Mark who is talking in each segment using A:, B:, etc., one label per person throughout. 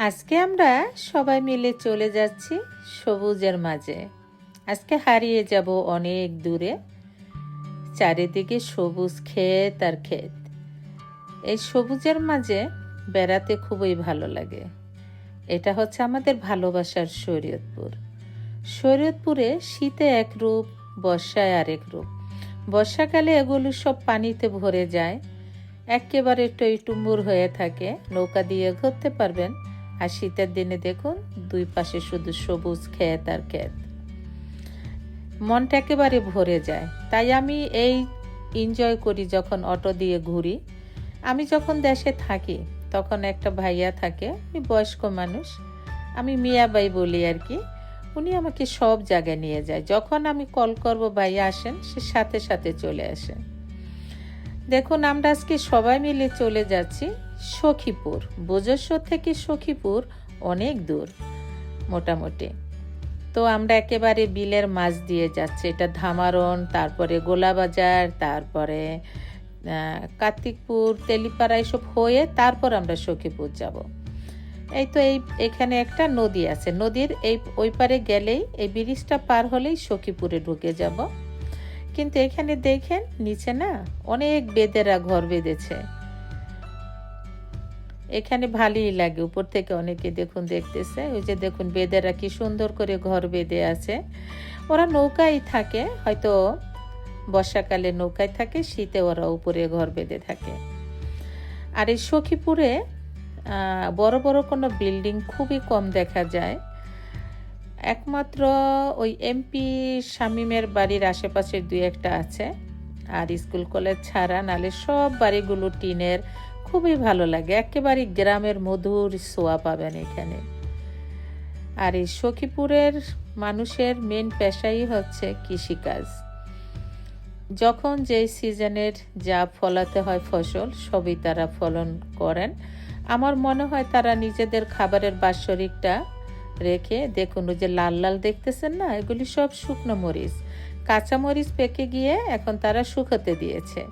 A: আজকে আমরা সবাই মিলে চলে যাচ্ছি সবুজের মাঝে। আজকে হারিয়ে যাব অনেক দূরে। চারিদিকে সবুজ ক্ষেত আর ক্ষেত। এই সবুজের মাঝে বেড়াতে খুবই ভালো লাগে। এটা হচ্ছে আমাদের ভালোবাসার শরীয়তপুর। শরীয়তপুরে শীতে এক রূপ, বর্ষায় আরেক রূপ। বর্ষাকালে এগুলো সব পানিতে ভরে যায়, একেবারে টইটুম্বুর হয়ে থাকে, নৌকা দিয়ে ঘুরতে পারবেন। আর শীতের দিনে দেখুন দুই পাশে শুধু সবুজ ক্ষেত আর ক্ষেত, মনটা একেবারে ভরে যায়। তাই আমি এই এনজয় করি যখন অটো দিয়ে ঘুরি। আমি যখন দেশে থাকি তখন একটা ভাইয়া থাকে, উনি বয়স্ক মানুষ, আমি মিয়াবাই বলি আর কি। উনি আমাকে সব জায়গায় নিয়ে যায়। যখন আমি কল করব ভাইয়া আসেন, সে সাথে সাথে চলে আসে। দেখুন আমরা আজকে সবাই মিলে চলে যাচ্ছি সখীপুর। বোজেশ্বর থেকে সখীপুর অনেক দূর মোটামুটি। তো আমরা একেবারে বিলের মাছ দিয়ে যাচ্ছি। এটা ধামারণ, তারপরে গোলাবাজার, তারপরে কার্তিকপুর, তেলিপাড়া, এসব হয়ে তারপর আমরা সখীপুর যাব। এই তো এখানে একটা নদী আছে, নদীর ওই পারে গেলেই, এই ব্রিজটা পার হলেই সখীপুরে ঢুকে যাব। কিন্তু এখানে দেখেন নিচে না অনেক বেদেরা ঘর বেঁধেছে। এখানে ভালোই লাগে, উপর থেকে অনেকে দেখুন দেখতেছে। ওই যে দেখুন বেদেরা কি সুন্দর করে ঘর বেঁধে আছে। ওরা নৌকায় থাকে, হয়তো বর্ষাকালে নৌকায় থাকে, শীতে ওরা উপরে ঘর বেঁধে থাকে। আর এই সখীপুরে বড় বড় কোনো বিল্ডিং খুবই কম দেখা যায়। একমাত্র ওই এমপি শামীমের বাড়ির আশেপাশে দুই একটা আছে, আর স্কুল কলেজ ছাড়া, নালে সব বাড়িগুলো টিনের। খুবই ভালো লাগে, একেবারে গ্রামের মধুর ছোঁয়া পাবেন এখানে। আর এই সখীপুরের মানুষের মেন পেশাই হচ্ছে কৃষিকাজ। যখন যে সিজনের যা ফলাতে হয় ফসল, সবই তারা ফলন করেন। আমার মনে হয় তারা নিজেদের খাবারের বাৎসরিকটা রেখে, দেখুন ওই যে লাল লাল দেখতেছেন না, এগুলি সব শুকনো মরিচ। কাঁচা মরিচ পেকে গিয়ে এখন তারা শুকাতে দিয়েছে।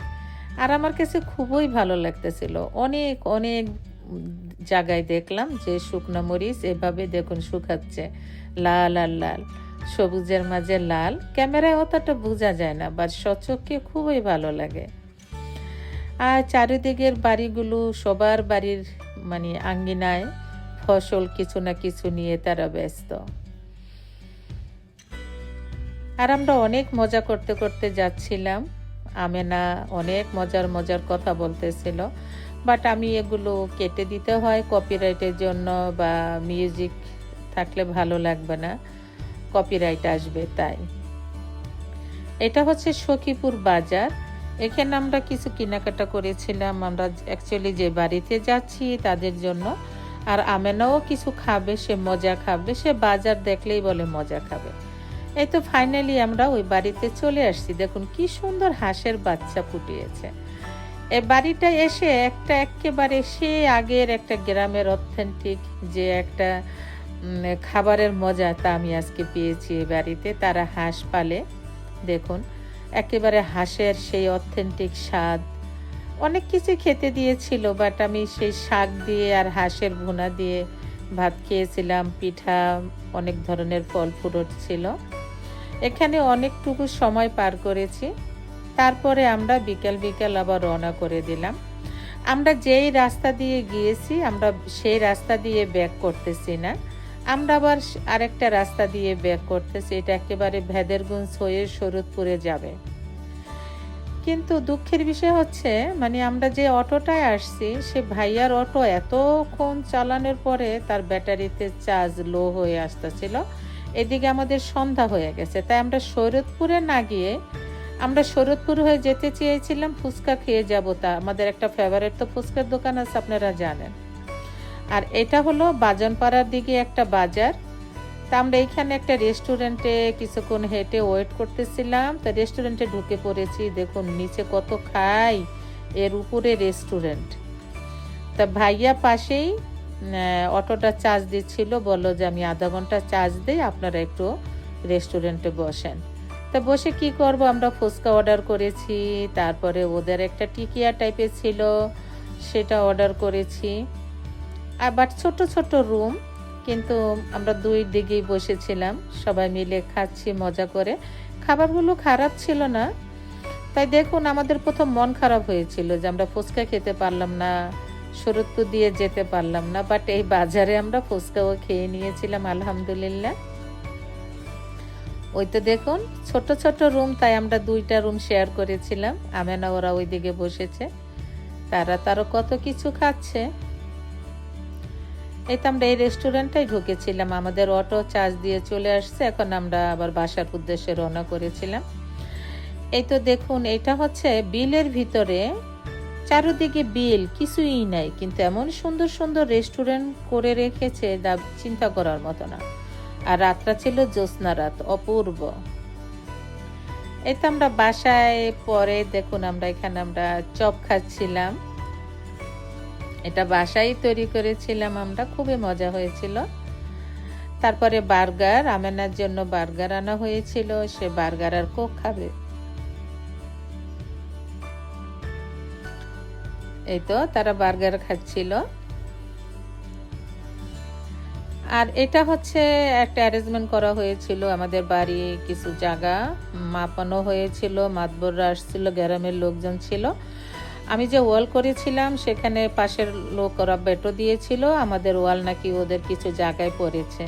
A: আর আমার কাছে খুবই ভালো লাগতেছিল। অনেক অনেক জায়গায় দেখলাম যে শুকনো মরিচ এভাবে দেখুন শুকাচ্ছে, লাল আর লাল, সবুজের মাঝে লাল। ক্যামেরায় অতটা বোঝা যায় না, বাট সচক্ষে খুবই ভালো লাগে। আর চারিদিকের বাড়িগুলো, সবার বাড়ির মানে আঙ্গিনায় ফসল কিছু না কিছু নিয়ে তারা ব্যস্ত। আর আমরা অনেক মজা করতে করতে যাচ্ছিলাম। আমেনা অনেক মজার মজার কথা বলতেছিল, বাট আমি এগুলো কেটে দিতে হয় কপিরাইটের জন্য, বা মিউজিক থাকলে ভালো লাগবে না, কপিরাইট আসবে। তাই এটা হচ্ছে সখীপুর বাজার। এখানে আমরা কিছু কেনাকাটা করেছিলাম। আমরা অ্যাকচুয়ালি যে বাড়িতে যাচ্ছি তাদের জন্য। আর আমেনাও কিছু খাবে, সে মজা খাবে, সে বাজার দেখলেই বলে মজা খাবে। এই তো ফাইনালি আমরা ওই বাড়িতে চলে আসছি। দেখুন কি সুন্দর হাঁসের বাচ্চা ফুটিয়েছে। এই বাড়িটা এসে একটা একেবারে সে আগের একটা গ্রামের অথেন্টিক যে একটা খাবারের মজা, তা আমি আজকে পেয়েছি এই বাড়িতে। তারা হাঁস পালে, দেখুন একেবারে হাঁসের সেই অথেন্টিক স্বাদ। অনেক কিছু খেতে দিয়েছিল, বাট আমি সেই শাক দিয়ে আর হাঁসের ভুনা দিয়ে ভাত খেয়েছিলাম। পিঠা, অনেক ধরনের ফল ফ্রুট ছিল। এখানে অনেকটুকু সময় পার করেছি। তারপরে আমরা বিকেল বিকেল আবার রওনা করে দিলাম। আমরা যেই রাস্তা দিয়ে গিয়েছি, আমরা সেই রাস্তা দিয়ে ব্যাক করতেছি না, আমরা আবার আরেকটা রাস্তা দিয়ে ব্যাক করতেছি। এটা একেবারে ভেদেরগঞ্জ হয়ে শরৎপুরে যাবে। কিন্তু দুঃখের বিষয় হচ্ছে, মানে আমরা যে অটোটায় আসছি, সে ভাইয়ার অটো এতক্ষণ চালানোর পরে তার ব্যাটারিতে চার্জ লো হয়ে আসতেছিল। এদিকে আমাদের সন্ধ্যা হয়ে গেছে। তাই আমরা শরৎপুরে না গিয়ে, আমরা শরৎপুর হয়ে যেতে চেয়েছিলাম ফুচকা খেয়ে যাব। তা আমাদের একটা ফেভারিট তো ফুচকার দোকান আছে, আপনারা জানেন। আর এটা হলো বাজানপাড়ার দিকে একটা বাজার। তা আমরা এইখানে একটা রেস্টুরেন্টে কিছুক্ষণ হেঁটে ওয়েট করতেছিলাম। তা রেস্টুরেন্টে ঢুকে পড়েছি। দেখুন নিচে কত খাই, এর উপরে রেস্টুরেন্ট। তা ভাইয়া পাশেই অটোটা চার্জ দিচ্ছিল, বললো যে আমি আধা ঘন্টা চার্জ দিই, আপনারা একটু রেস্টুরেন্টে বসেন। তা বসে কি করব, আমরা ফুচকা অর্ডার করেছি। তারপরে ওদের একটা টিকিয়া টাইপের ছিল, সেটা অর্ডার করেছি। আবার ছোট ছোট রুম, কিন্তু আমরা দুই দিকেই বসেছিলাম, সবাই মিলে খাচ্ছি মজা করে। খাবারগুলো খারাপ ছিল না। তাই দেখুন, আমাদের প্রথম মন খারাপ হয়েছিল যে আমরা ফুচকা খেতে পারলাম না, শরৎপুর দিয়ে যেতে পারলাম না, বাট এই বাজারে আমরা ফুচকাও খেয়ে নিয়েছিলাম আলহামদুলিল্লাহ। ওই তো দেখুন ছোট ছোট রুম, তাই আমরা দুইটা রুম শেয়ার করেছিলাম। আমেনা ওরা ওই দিকে বসেছে, তারও কত কিছু খাচ্ছে। এই তো আমরা এই রেস্টুরেন্টটাই ঢুকেছিলাম, আমাদের অটো চার্জ দিয়ে চলে আসছে, এখন আমরা আবার বাসার উদ্দেশ্যে রওনা করেছিলাম। এই তো দেখুন, এটা হচ্ছে বিলের ভিতরে, চারিদিকে বিল, কিছুই নাই, কিন্তু এমন সুন্দর সুন্দর রেস্টুরেন্ট করে রেখেছে যা চিন্তা করার মতো না। আর রাতটা ছিল জ্যোৎস্না রাত, অপূর্ব। এই তো আমরা বাসায় পরে দেখুন, আমরা চপ খাচ্ছিলাম। এটা বাসায় তৈরি করেছিলাম আমরা, খুবই মজা হয়েছিল। তারপরে বার্গার, আমেনার জন্য বার্গার আনা হয়েছিল, সে বার্গার আর কোক খাবে। এই তো তারা বার্গার খাচ্ছিল। আর এটা হচ্ছে একটা অ্যারেঞ্জমেন্ট করা হয়েছিল, আমাদের বাড়ি কিছু জায়গা মাপানো হয়েছিল, মাতবররা আসছিল, গ্রামের লোকজন ছিল। আমি যে ওয়াল করেছিলাম সেখানে পাশের লোক ওরা বেটো দিয়েছিল, আমাদের ওয়াল নাকি ওদের কিছু জায়গায় পড়েছে,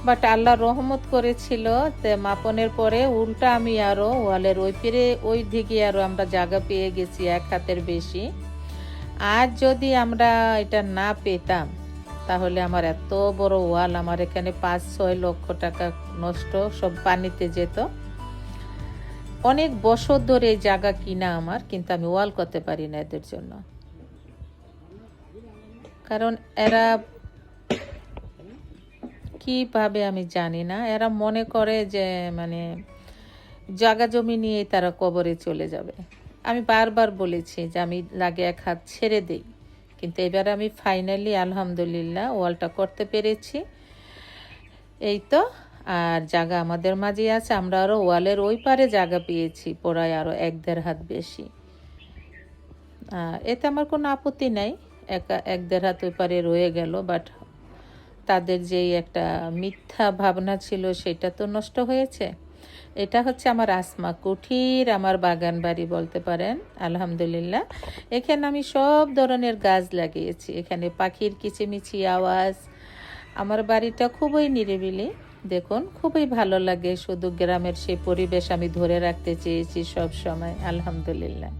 A: বাট আল্লাহ রহমত করেছিল। মাপনের পরে উল্টা আমি আরো ওয়ালের ওই দিকে আরো আমরা জায়গা পেয়ে গেছি 1 হাতের বেশি। আর যদি আমরা এটা না পেতাম তাহলে আমার এত বড় ওয়াল, আমার এখানে 5-6 লক্ষ টাকা নষ্ট, সব পানিতে যেত। অনেক বছর ধরে এই জায়গা কিনা আমার, কিন্তু আমি ওয়াল করতে পারি না এদের জন্য। কারণ এরা কিভাবে আমি জানি না, এরা মনে করে যে মানে জায়গা জমি নিয়ে তারা কবরে চলে যাবে। আমি বারবার বলেছি যে আমি লাগে 1 হাত ছেড়ে দেই, কিন্তু এবার আমি ফাইনালি আলহামদুলিল্লাহ ওয়ালটা করতে পেরেছি। এই তো, আর জায়গা আমাদের মাঝে আছে, আমরা আরো ওয়ালের ওই পারে জায়গা পেয়েছি প্রায় আরো 1-1.5 হাত বেশি। এতে আমার কোনো আপত্তি নাই, 1-1.5 হাত ওই পারে রয়ে গেল, বাট তাদের যেই একটা মিথ্যা ভাবনা ছিল সেটা তো নষ্ট হয়েছে। এটা হচ্ছে আমার আসমা কুঠির, আমার বাগান বাড়ি বলতে পারেন আলহামদুলিল্লাহ। এখানে আমি সব ধরনের গাছ লাগিয়েছি, এখানে পাখির কিচিমিচি আওয়াজ। আমার বাড়িটা খুবই নিরিবিলি, দেখুন খুবই ভালো লাগে। শুধু গ্রামের সেই পরিবেশ আমি ধরে রাখতে চেয়েছি সব সময় আলহামদুলিল্লাহ।